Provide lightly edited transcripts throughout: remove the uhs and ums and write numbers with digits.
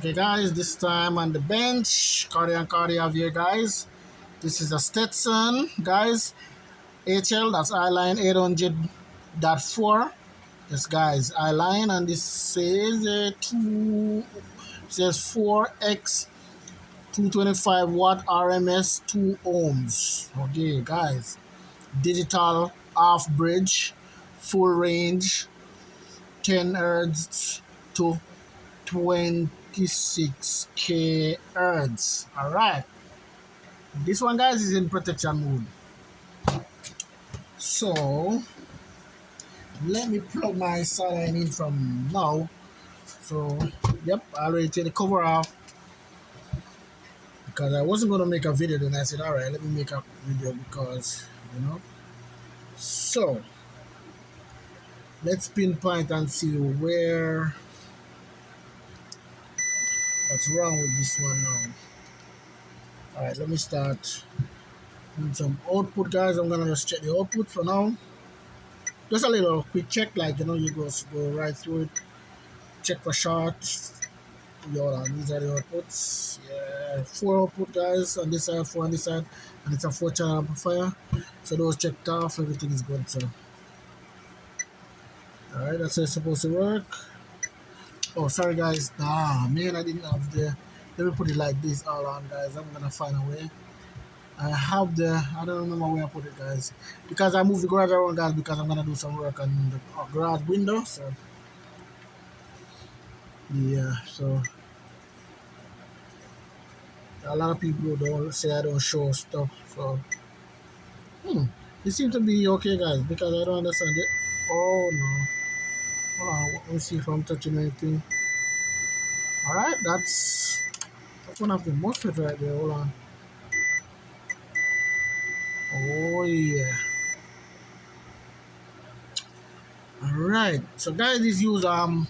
Okay guys, this time on the bench, Cardi and Cardi have here guys. This is a Stetson guys, HL, that's I-line 800.4. Yes guys, I-line, and this says 4x 225 watt RMS 2 ohms. Okay guys, digital half bridge, full range, 10 hertz to 26 kHz. All right, this one guys is in protection mode. So let me plug my saline in from now. So yep, I already take the cover off because I wasn't going to make a video. Then I said, all right, let me make a video because so let's pinpoint and see what's wrong with this one now. All right, let me start with some output guys. I'm gonna just check the output for now. Just a little quick check, like you go right through it, check for shorts. These are the outputs. Yeah, 4 output guys on this side, 4 on this side, and it's a 4-channel amplifier. So those checked off, everything is good. So alright, that's how it's supposed to work. Oh sorry guys, man, I didn't have let me put it like this all on guys. I'm gonna find a way. I don't remember where I put it guys, because I moved the garage around guys, because I'm gonna do some work on the garage window. So yeah, so a lot of people don't say I don't show stuff. So it seems to be okay guys, because I don't understand it. Oh no, hold on, let me see if I'm touching anything. All right, that's one of the MOSFET right there. Hold on. Oh yeah. All right, so guys, this use some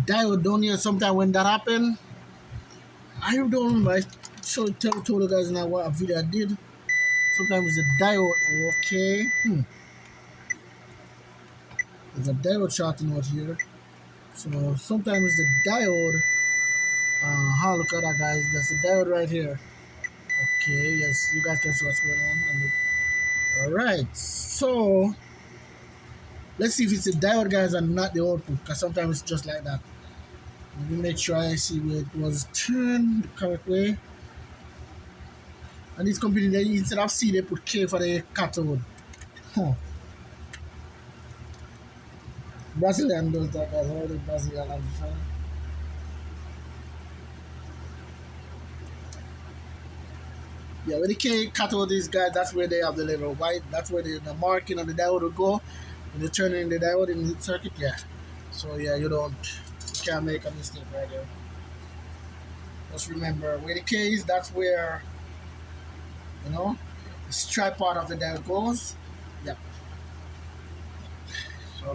diode down here. Sometime when that happen, I don't remember. I told you guys now what a video I did. Sometimes it's a diode. Okay. There's a diode shorting out here. So sometimes it's the diode. Look at that guys. That's the diode right here. Okay, yes, you guys can see what's going on. Alright, so let's see if it's the diode guys and not the output, because sometimes it's just like that. Let me make sure I see where it was turned the correct way. And this company, they instead of C, they put K for the cathode. Brazilian does that guys, all the Brazilian amplifier. Yeah, when the K cathode is guys, that's where they have the little white, that's where the marking on the diode will go. When you turn in the diode in the circuit, yeah. So yeah, you can't make a mistake right there. Just remember where the K is, that's where the stripe part of the diode goes. Yep. So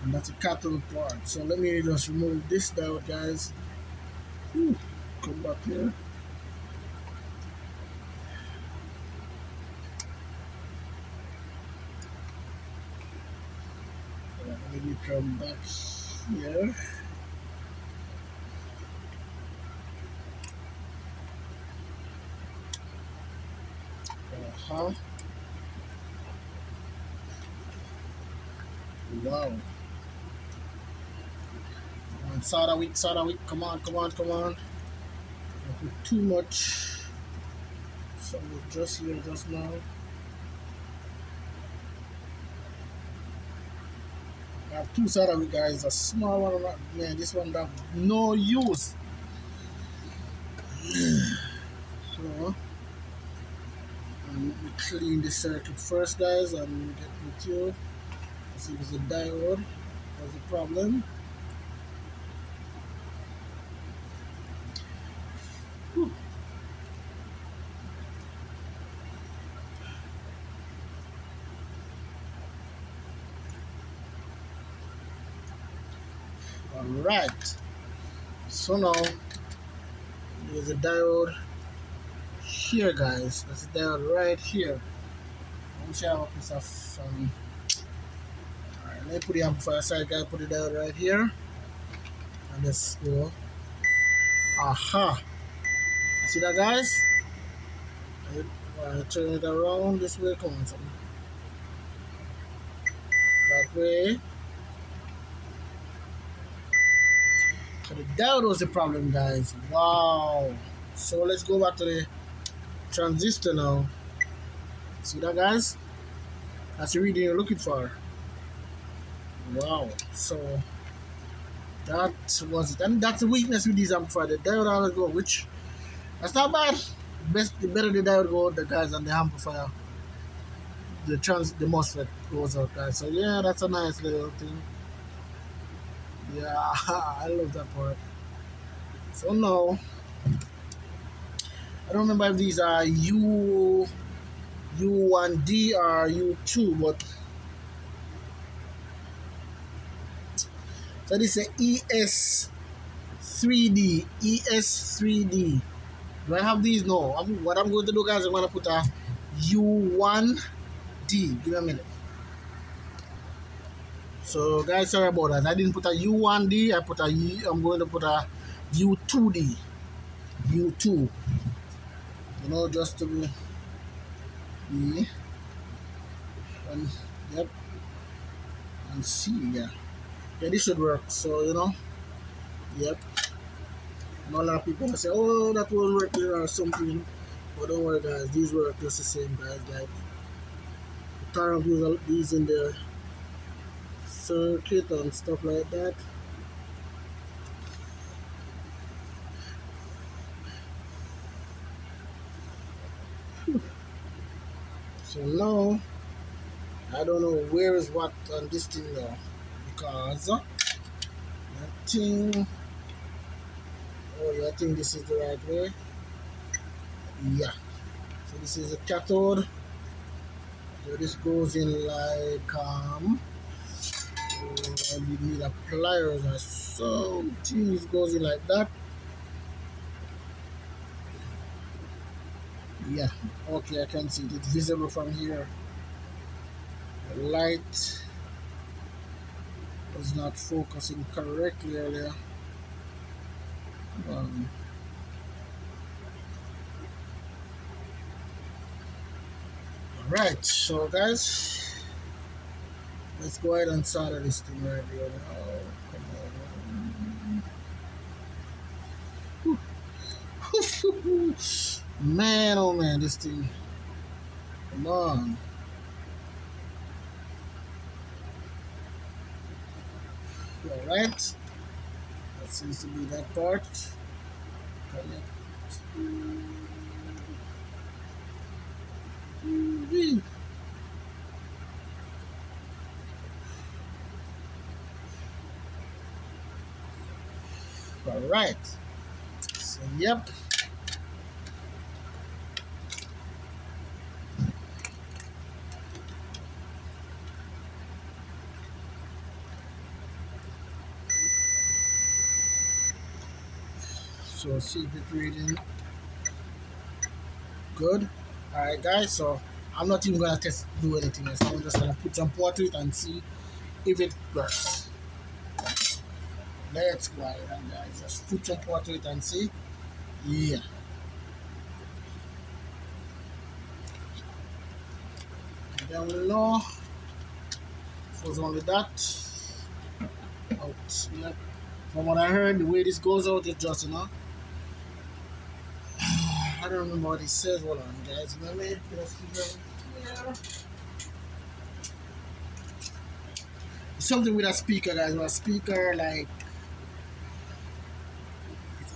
and that's a cathode part. So let me just remove this diode guys. Come back here. Let me come back here. Wow. Solder wick, come on. Don't put too much. So just here, just now. I have 2 solder wick guys, a small one, man, this one got no use. So let me clean the circuit first guys and get with you. See if it's a diode. That's the problem. Alright, so now there's a diode here guys. That's a diode right here. I wish I have a piece of alright, let me put the amplifier aside guys, put the diode right here. And let's go. Aha! See that, guys? Turn it around this way. Come on, something. That way. So the diode was the problem, guys. Wow. So let's go back to the transistor now. See that, guys? That's the reading you're looking for. Wow. So that was it. And that's the weakness with these amplifiers. The diode always go, which that's not bad. The better the diode go, the guys on the amplifier, the MOSFET goes out, guys. So yeah, that's a nice little thing. Yeah, I love that part. So now I don't remember if these are U1D or U2, but so this is ES3D. Do I have these? No. What I'm going to do, guys, I'm going to put a U1D. Give me a minute. So, guys, sorry about that. I didn't put a U1D. I'm going to put a U2D. U2. You know, just to be. And, yep. And C, yeah. Yeah, this should work. So, you know. Yep. And a lot of people say, oh, that won't work here or something. But don't worry, guys. These work just the same, guys. Like, turn of these in the circuit and stuff like that. So now I don't know where is what on this thing now, because I think, oh yeah, I think this is the right way. Yeah, so this is a cathode. So this goes in like oh, we need a pliers or something. It goes in like that. Yeah, okay, I can see it. It's visible from here. The light was not focusing correctly earlier. Alright, so guys, let's go ahead and solder this thing right here. Oh, come on. Man, oh man, this thing. Come on. Alright. That seems to be that part. Connect. Alright. So, yep. So, see if it's reading good. Alright, guys. So, I'm not even gonna do anything else. I'm just gonna put some power to it and see if it works. Let's go ahead and guys, just put some power to it and see. Yeah. Down below. It was only that. Out. Yep. From what I heard, the way this goes out is just, I don't remember what it says. Hold on, guys. You know what I mean? Yeah. Something with a speaker, guys. With a speaker, like,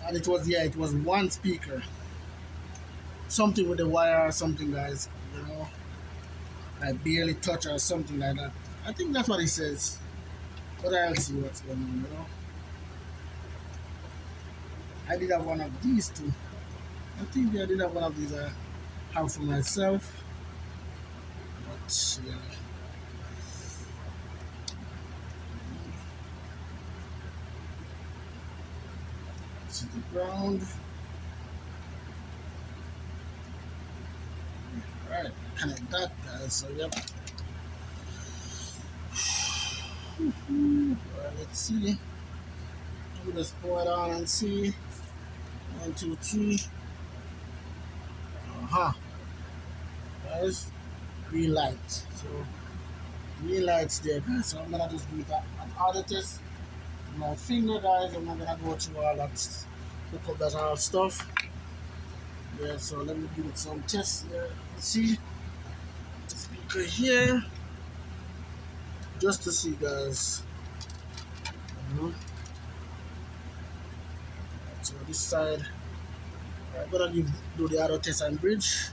and it was one speaker. Something with the wire or something, guys. Like barely touch or something like that. I think that's what it says. But I'll see what's going on. I did have one of these too. I think I did have one of these I have for myself. But yeah. This is the ground. Right, connect that, guys. So yep. Well, let's see. We just pour it on and see. 1, 2, 3. Guys, green light. So green lights there, guys. So I'm gonna just do that an audio test. My finger, guys. I'm not gonna go through all that, hook up that all stuff. Yeah, so let me do some tests here. See the speaker here, just to see, guys. So this side, I'm gonna do the audio test and bridge.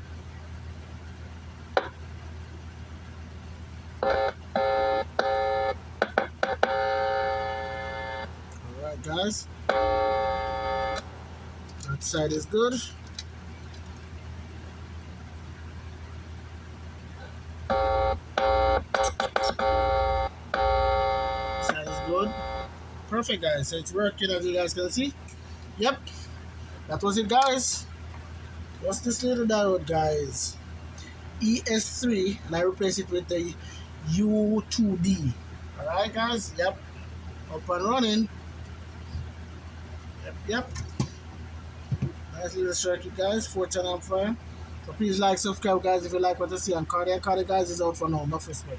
Alright, guys. That side is good. Side is good. Perfect, guys. So it's working, as you guys can see. Yep, that was it, guys. What's this little diode, guys? ES3, and I replace it with the U2D. Alright, guys. Yep, up and running. Yep. Nice little circuit, guys. 410 amplifier. So please like, subscribe, guys, if you like what you see. And Cardi, guys, is out for now. Enough respect.